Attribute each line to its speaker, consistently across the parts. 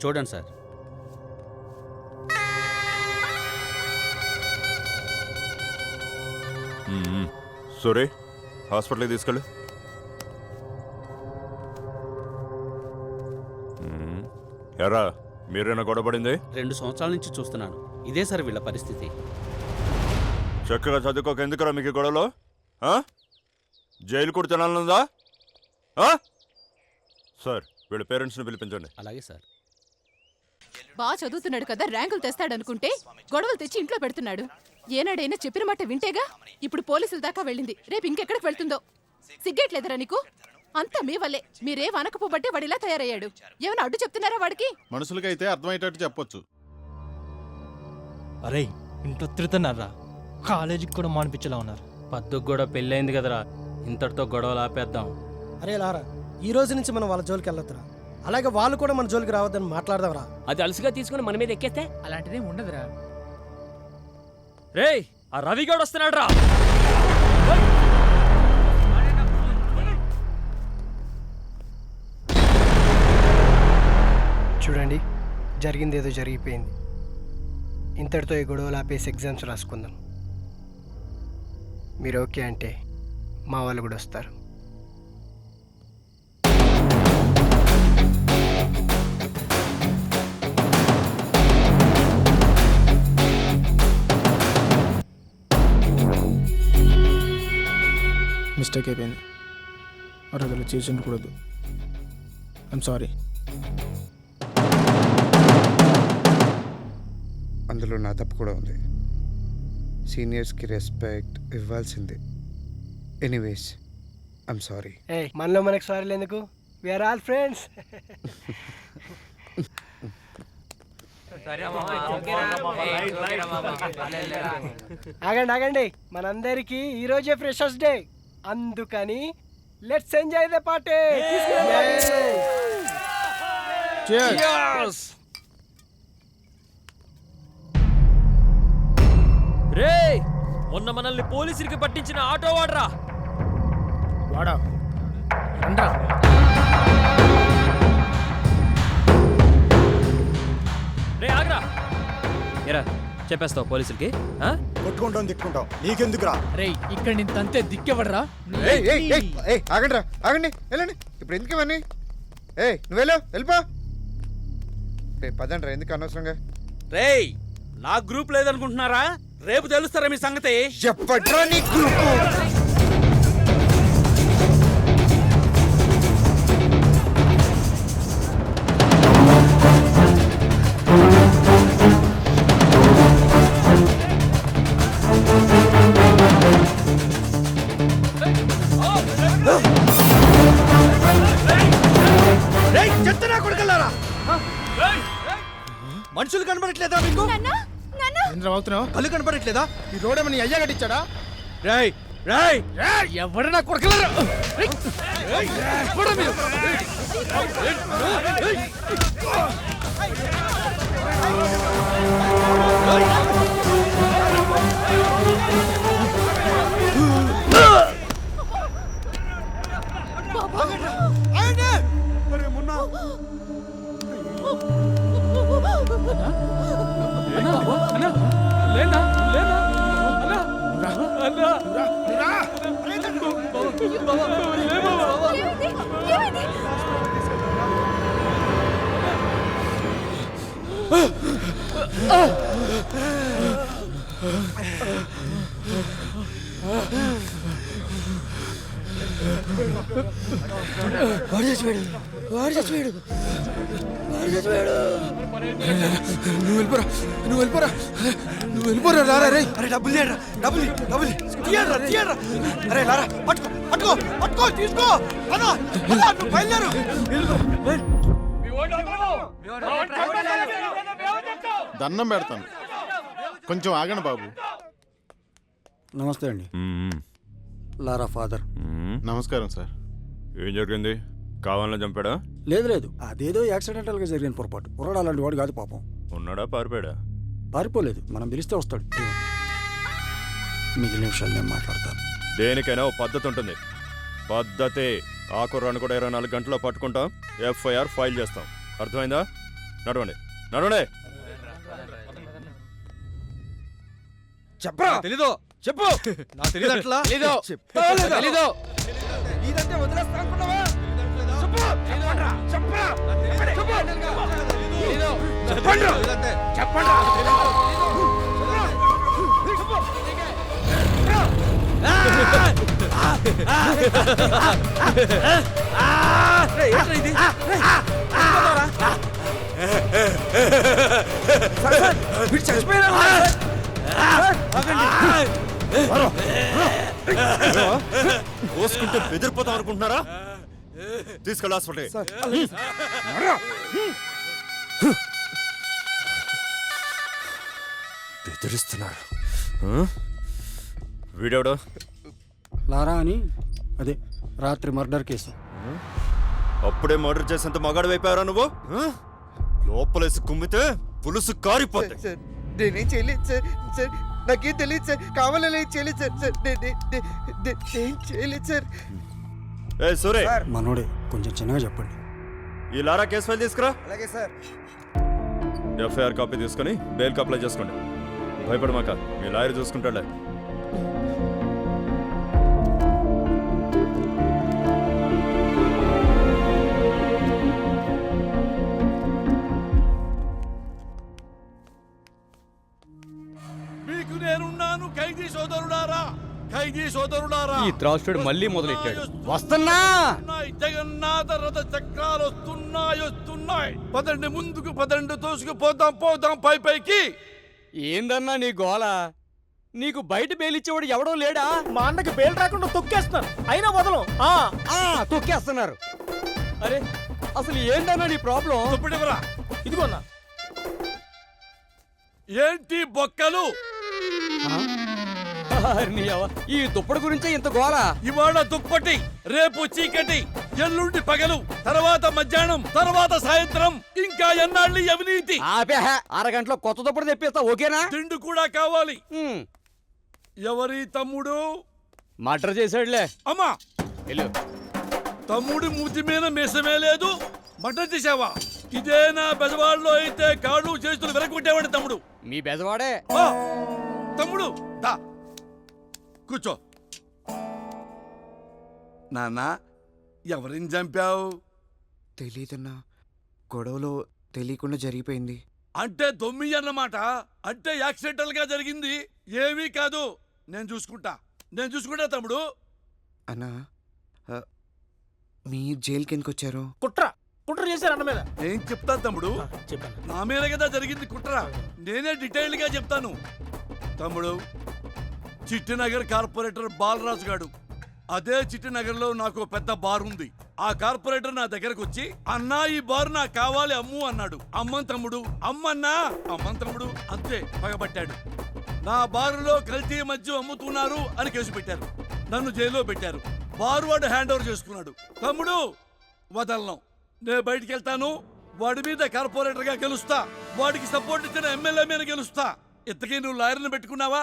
Speaker 1: చూడండి సార్.
Speaker 2: సరే, హాస్పిటల్కి తీసుకెళ్ళు. ఎరా మీరేనా గొడవపడింది?
Speaker 1: 2 సంవత్సరాల నుంచి చూస్తున్నాను. ఇదే సార్ వీళ్ళ పరిస్థితి.
Speaker 2: చక్కగా చదువుకోక ఎందుకురా మీకు గొడవలో? జైలు కూడా తినాలనుందా? సార్, వీళ్ళ పేరెంట్స్ని పిలిపించండి.
Speaker 1: అలాగే సార్.
Speaker 3: బాగా చదువుతున్నాడు కదా, ర్యాంకులు తెస్తాడనుకుంటే గొడవలు తెచ్చి ఇంట్లో పెడుతున్నాడు. ఏనాడైనా చెప్పిన మాట వింటేగా. ఇప్పుడు పోలీసుల దాకా వెళ్ళింది, రేపు ఇంకెక్కడికి వెళ్తుందో. సిగ్గేట్లేదరా నీకు? అంతా మీ వల్లే. మీరేం అనకపోబట్టే వాడిలా తయారయ్యాడు. ఏమైనా అడ్డు చెప్తున్నారా వాడికి?
Speaker 4: మనుషులకైతే అర్థమయ్యేటట్టు చెప్పొచ్చు.
Speaker 5: అరే ఇంట్లో తిడుతున్నారా, కాలేజీకి కూడా మానిపించేలా ఉన్నారు.
Speaker 6: పద్దుకు కూడా పెళ్ళైంది కదరా, ఇంతటితో గొడవలు ఆపేద్దాం.
Speaker 7: అరే లారా, ఈ రోజు నుంచి మనం వాళ్ళ జోలికి వెళ్ళొద్దురా. అలాగే వాళ్ళు కూడా మన జోలికి రావద్దని మాట్లాడదాంరా.
Speaker 6: అది అలసిగా తీసుకుని మన మీద ఎక్కేస్తే
Speaker 5: అలాంటిదేం ఉండదురా.
Speaker 6: రేయ్, ఆ రవిగౌడ్ వస్తున్నాడు రా.
Speaker 7: చూడండి, జరిగింది ఏదో జరిగిపోయింది. ఇంతటితో ఈ గొడవలు ఆపేసి ఎగ్జామ్స్ రాసుకుందాం. మీరు ఓకే అంటే మా వాళ్ళు కూడా వస్తారు.
Speaker 8: మిస్టేక్ అయిపోయింది. అరగలు చేసి ఉండకూడదు. I'm sorry.
Speaker 9: అందులో నా తప్పు కూడా ఉంది. సీనియర్స్కి రెస్పెక్ట్ ఇవ్వాల్సిందే. Anyways, I'm sorry.
Speaker 7: మనలో మనకు సారీలు ఎందుకు? We're all friends. ఆగండి ఆగండి, మనందరికీ ఈరోజే ఫ్రెషర్స్ డే. అందుకని లెట్స్ ఎంజాయ్ ద పార్టీ.
Speaker 6: రేయ్, మొన్న మనల్ని పోలీసులకి పట్టించిన ఆటో వాడరా.
Speaker 8: వాడా రండ్రా.
Speaker 6: రే ఆగ్రా. ఎరా చెప్పేస్తావు పోలీసులకి?
Speaker 4: కొట్టుకుంటాం తిట్టుకుంటాం, నీకెందుకురా?
Speaker 5: రేయ్, ఇక్కడ నేను తంతే దిక్కెవడరా?
Speaker 9: ఆగండి రా, ఆగండి, వెళ్ళండి. ఇప్పుడు ఎందుకు ఇవన్నీ? నువ్వు వెళ్ళిపో. పదండి రా, ఎందుకు అనవసరంగా?
Speaker 1: రేయ్, నా గ్రూప్ లేదనుకుంటున్నారా? రేపు తెలుస్తారా మీ సంగతి?
Speaker 9: చెప్పట్రా నీ గ్రూపు.
Speaker 4: మనుషులు కనబడట్లేదా మీకు?
Speaker 8: కళ్ళు కనపడట్లేదా? ఈ రోడ్ ఏమని అయ్యా కట్టించాడా?
Speaker 1: రేయ్ రేయ్,
Speaker 5: ఎవడన్నా కొడకలరా?
Speaker 8: నువ్వు వెళ్ళిపోరా. లారా రే.
Speaker 4: అరే డబ్బులు తీయరా, డబ్బులు డబ్బులు తీయరా తీయరా. అరే లారా, పట్టుకో పట్టుకో పట్టుకో, తీసుకో. నువ్వు బయలుదేరు.
Speaker 10: దండం పెడతాను, కొంచెం ఆగండి బాబు.
Speaker 4: నమస్తే అండి. లారా ఫాదర్.
Speaker 10: నమస్కారం సార్.
Speaker 2: ఏం జరిగింది? కావాలని చంపాడా?
Speaker 4: లేదు లేదు, అదేదో యాక్సిడెంటల్ గా జరిగిన పొరపాటు. కుర్రాడు అలాంటి వాడు కాదు పాపం.
Speaker 2: ఉన్నాడా పారిపోయాడా?
Speaker 4: పారిపోలేదు, మనం పిలిస్తే వస్తాడు. మిగిలిన విషయాలు నేను మాట్లాడతాను.
Speaker 2: దేనికైనా ఓ పద్ధతి ఉంటుంది. పద్ధతే. ఆ కుర్రాన్ని కూడా 24 గంటల్లో పట్టుకుంటాం, ఎఫ్ఐఆర్ ఫైల్ చేస్తాం. అర్థమైందా? నడవండి నడవండి.
Speaker 4: చెప్పరా
Speaker 1: తెలీదు చెప్పు.
Speaker 8: నా తెలియదు అట్లా
Speaker 1: తెలీదు తెలీదు.
Speaker 4: ఇదంటే వదిలేస్తా అనుకున్నావా? చెప్పు. చెప్పండ్రా. చెప్పరా. చెప్పు. చెప్పండ్రా. చెప్పండ్రా.
Speaker 2: కోసుకుంటే బెదిరిపోతాం అనుకుంటున్నారా? తీసుకెళ్ళి హాస్పిటల్. బెదిరిస్తున్నారు. వీడెవడో?
Speaker 7: లారా అని అదే రాత్రి మర్డర్ కేసు.
Speaker 2: అప్పుడే మర్డర్ చేసేంత మగాడు అయిపోయారా నువ్వు? లోపలేసి కుమ్మితే పులుసు కారిపోతాయి.
Speaker 9: సార్ నేనేం చేయలేదు సార్. సార్ నాకేం తెలియదు సార్. కావాలని చేయలేదు సార్. సార్ నేను చేయలేదు సార్.
Speaker 2: ఏ సూరే,
Speaker 7: మనోడే కొంచెం చిన్నగా చెప్పండి.
Speaker 2: ఈ లారా కేసు ఫైల్ తీసుకురా.
Speaker 4: అలాగే సార్.
Speaker 2: ఎఫ్ఐఆర్ కాపీ తీసుకొని బెయిల్కి అప్లై చేసుకోండి. భయపడమాక, మీ లాయర్ చూసుకుంటాడులే.
Speaker 1: మీకు నేనున్నాను ఖైదీ సోదరులారా, ఖైదీ సోదరులారా.
Speaker 6: ఈ త్రాసుడు మళ్ళీ మొదలెట్టాడు.
Speaker 1: వస్తున్నా. జగన్నాథ రథ చక్రాలు వస్తున్నాయి. పదండి ముందుకు, పదండి తోసుకుపోదాం, పోదాం పైకి.
Speaker 6: ఏందన్నా నీ గోల? నీకు బయట బెయిలిచ్చేవాడు ఎవడో లేడా?
Speaker 7: మా అన్నకి బెయిల్ రాకుండా తొక్కేస్తున్నారు, అయినా వదలం.
Speaker 6: తొక్కేస్తున్నారు. అరే అసలు ఏందన్నా నీ ప్రాబ్లం?
Speaker 1: ఇప్పుడివరా
Speaker 7: ఇదిగో అన్న.
Speaker 1: ఏంటి బొక్కలు?
Speaker 6: ఈ దుప్పటి గురించే ఇంత గోల?
Speaker 1: ఇవాళ దుప్పటి, రేపు చీకటి, ఎల్లుండి పగలు, తర్వాత మధ్యాహ్నం, తర్వాత సాయంత్రం, ఇంకా ఎన్నాళ్ళి అవినీతి.
Speaker 6: ఆపే, అరగంటలో కొత్త దుప్పటి తెప్పిస్తా, ఓకేనా?
Speaker 1: తిండి కూడా కావాలి. ఎవరి తమ్ముడు?
Speaker 6: మర్డర్ చేశాడులే.
Speaker 1: అమ్మా,
Speaker 6: వెళ్ళు.
Speaker 1: తమ్ముడి మూతి మీద మీసమే లేదు, మటన్ చేసావా? ఇదే నా బెజవాడలో అయితే కాళ్ళు చేతులు వెరగొట్టేవాడి తమ్ముడు.
Speaker 6: మీ బెజవాడే.
Speaker 1: ఆ, తమ్ముడు దా కూర్చో. నాన్న, ఎవరిని చంపావు?
Speaker 9: తెలీదన్నా, గొడవలో తెలియకుండా జరిగిపోయింది.
Speaker 1: అంటే దొమ్మి అన్నమాట. అంటే యాక్సిడెంటల్ గా జరిగింది, ఏమీ కాదు. నేను చూసుకుంటా తమ్ముడు.
Speaker 9: అన్నా మీ జైలుకి ఎందుకు వచ్చారు?
Speaker 7: కుట్ర చేశారు అన్న మీద.
Speaker 1: ఏం చెప్తాను తమ్ముడు,
Speaker 7: చెప్పాను.
Speaker 1: నా మీద కదా జరిగింది కుట్ర. నేనే డీటెయిల్డ్ గా చెప్తాను తమ్ముడు. చిట్టినగర్ కార్పొరేటర్ బాలరాజు గాడు, అదే చిట్టినగర్ లో నాకు పెద్ద బార్ ఉంది. ఆ కార్పొరేటర్ నా దగ్గరకు వచ్చి, అన్నా ఈ బార్ నాకు కావాలి అమ్ము అన్నాడు. అమ్మన్ తమ్ముడు, అమ్మన్నా, అమ్మన్ తమ్ముడు అంతే పగబట్టాడు. నా బారులో కల్తీ మద్యం అమ్ముతున్నారు అని కేసు పెట్టారు. నన్ను జైల్లో పెట్టారు. బారు వాడు హ్యాండ్ ఓవర్ చేసుకున్నాడు. తమ్ముడు వదలను, నేను బయటికి వెళ్తాను. వాడి మీద కార్పొరేటర్ గా గెలుస్తా, వాడికి సపోర్ట్ ఇచ్చిన ఎమ్మెల్యే మీద గెలుస్తా. ఇంతకీ నువ్వు లాయర్ని పెట్టుకున్నావా?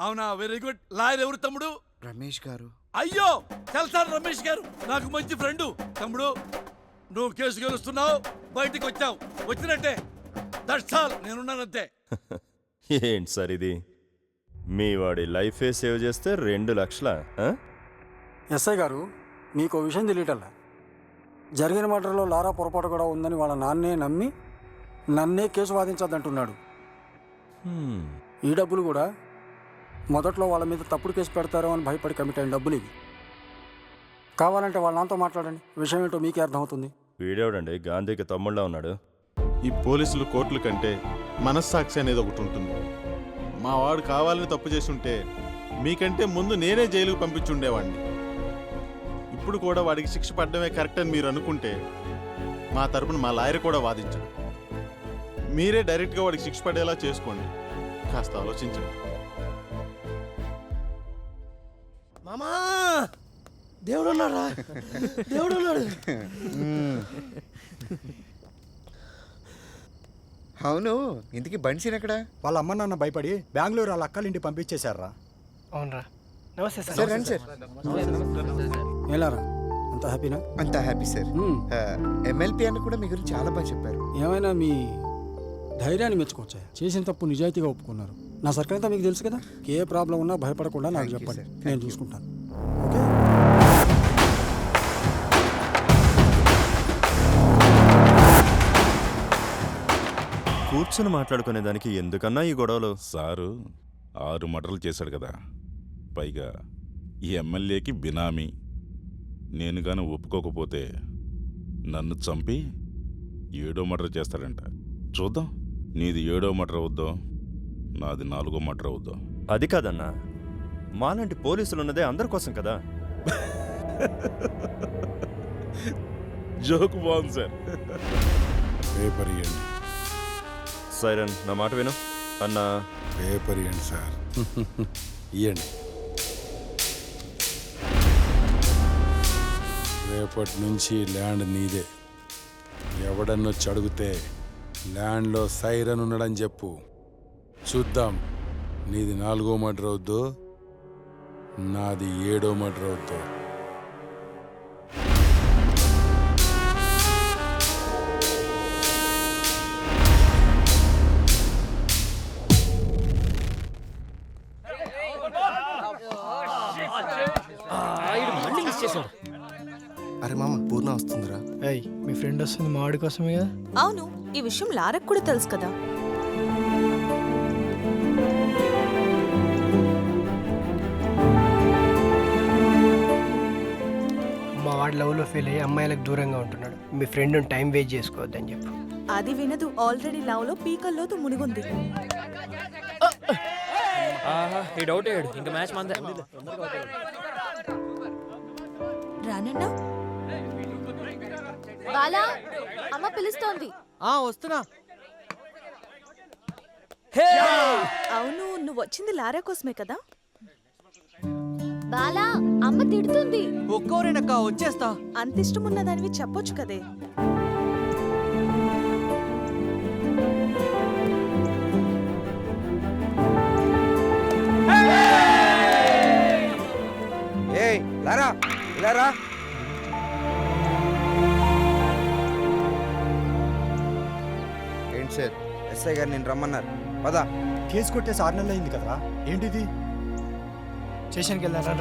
Speaker 1: అవునా, వెరీ గుడ్. లాయర్ ఎవరు తమ్ముడు?
Speaker 9: రమేష్ గారు.
Speaker 1: అయ్యో తెలుసాను, రమేష్ గారు నాకు మంచి ఫ్రెండు. తమ్ముడు నువ్వు కేసు గెలుస్తున్నావు, బయటికి వచ్చావు, వచ్చినట్టే. దట్స్ ఆల్, నేనున్నానంతే.
Speaker 2: ఏంటి సార్ ఇది? మీ వాడి లైఫే సేవ్ చేస్తే 2 లక్షలా?
Speaker 7: ఎస్ఐ గారు, మీకు విషయం తెలియటల్లా. జరిగిన మర్డర్లో లారా పొరపాటు కూడా ఉందని వాళ్ళ నాన్నే నమ్మి నన్నే కేసు వాదించద్దంటున్నాడు. ఈ డబ్బులు కూడా మొదట్లో వాళ్ళ మీద తప్పుడు కేసు పెడతారో అని భయపడి కమిట్ అయిన డబ్బులు ఇవి. కావాలంటే వాళ్ళ నాన్నతో మాట్లాడండి, విషయం ఏంటో మీకే అర్థమవుతుంది.
Speaker 2: వీడేవడండి గాంధీకి తమ్ముళ్ళ ఉన్నాడు?
Speaker 10: ఈ పోలీసులు కోర్టుల కంటే మనస్సాక్షి అనేది ఒకటి ఉంటుంది. మా వాడు కావాలని తప్పు చేసి ఉంటే మీకంటే ముందు నేనే జైలుకు పంపించుండేవాడిని. ఇప్పుడు కూడా వాడికి శిక్ష పడడమే కరెక్ట్ అని మీరు అనుకుంటే మా తరపున మా లాయర్ కూడా వాదించడు. మీరే డైరెక్ట్గా వాడికి శిక్ష పడేలా చేసుకోండి. కాస్త ఆలోచించండి.
Speaker 7: మామా, దేవుడు ఉన్నాడా? దేవుడు ఉన్నాడు.
Speaker 9: అవును, ఇంతకీ బండి ఎక్కడ?
Speaker 8: వాళ్ళ అమ్మ నాన్న భయపడి బెంగళూరు వాళ్ళ అక్కల ఇంటికి పంపించేశారా?
Speaker 7: అవునరా. నమస్తే
Speaker 9: సార్ రండి సార్.
Speaker 7: ఏలారా, అంత అంత హ్యాపీనా?
Speaker 9: అంత హ్యాపీ సార్. ఎమ్మెల్పీ అన్న కూడా మీ గురించి చాలా బాగా చెప్పారు.
Speaker 7: ఏమైనా మీ ధైర్యాన్ని మెచ్చుకోవచ్చా? చేసిన తప్పు నిజాయితీగా ఒప్పుకున్నారు. నా సర్కిల్ అంతా మీకు తెలుసు కదా. ఏ ప్రాబ్లం ఉన్నా భయపడకుండా నాకు
Speaker 9: Thank you,
Speaker 7: చెప్పండి,
Speaker 9: sir.
Speaker 7: నేను
Speaker 9: Thank you.
Speaker 7: చూసుకుంటాను. ఓకే.
Speaker 2: కూర్చుని మాట్లాడుకునే దానికి ఎందుకన్నా ఈ గొడవలు?
Speaker 11: సారు 6 మర్డర్లు చేశాడు కదా, పైగా ఈ ఎమ్మెల్యేకి బినామీ. నేను గాని ఒప్పుకోకపోతే నన్ను చంపి 7వ మర్డర్ చేస్తాడంట. చూద్దాం, నీది 7వ మర్డర్ అవుద్దో, నాది 4వ మర్డర్ అవుద్దో.
Speaker 2: అది కాదన్నా, మాలాంటి పోలీసులు ఉన్నదే అందరి కోసం కదా.
Speaker 11: జోక్ బాగుంది సార్.
Speaker 12: పేపర్ ఇవ్వండి.
Speaker 2: సైరన్, నా మాట విను అన్నా.
Speaker 12: పేపర్ ఇవ్వండి సార్. ఇవ్వండి. రేపటి నుంచి ల్యాండ్ నీదే. ఎవడన్నొచ్చి అడిగితే ల్యాండ్లో సైరన్ ఉన్నాడని చెప్పు. చూద్దాం నీది 4వ మర్డర్ అవుద్దో, నాది 7వ మర్డర్ అవుద్దో.
Speaker 9: అరే మామ, పూర్ణ వస్తుందిరా.
Speaker 8: ఏయ్, మీ ఫ్రెండ్ వస్తుంది మా వాడి కోసమే కదా.
Speaker 3: అవును, ఈ విషయం లారకు కూడా తెలుసు కదా.
Speaker 8: మా వాడి లవ్లో ఫెయిల్ అయ్యి అమ్మాయిలకు దూరంగా ఉంటున్నాడు. మీ ఫ్రెండ్ టైం వేస్ట్ చేసుకోవద్దని చెప్పు.
Speaker 3: అది వినదు. ఆల్రెడీ లవ్ లో పీకల్లోతు మునిగుంది.
Speaker 6: ఈ డౌట్ ఇంకా మ్యాచ్ మందే.
Speaker 3: రానన్నా బాలా, అమ్మ పిలుస్తోంది.
Speaker 6: వస్తున్నా.
Speaker 3: అవును, నువ్వు వచ్చింది లారా కోసమే కదా.
Speaker 13: బాలా, అమ్మ తిడుతుంది.
Speaker 6: ఒక్కోరేనక్క, వచ్చేస్తా.
Speaker 3: అంత ఇష్టం ఉన్నదానివి చెప్పొచ్చు కదే.
Speaker 9: ఏయ్ లారా, ఇలా రా. ఏంటి సార్, ఎస్ఐ గారు నేను రమ్మన్నారు. పదా.
Speaker 7: కేసు కొట్టేసి 6 నెలలు అయింది కదరా, ఏంటిది?
Speaker 8: స్టేషన్కి వెళ్ళారా?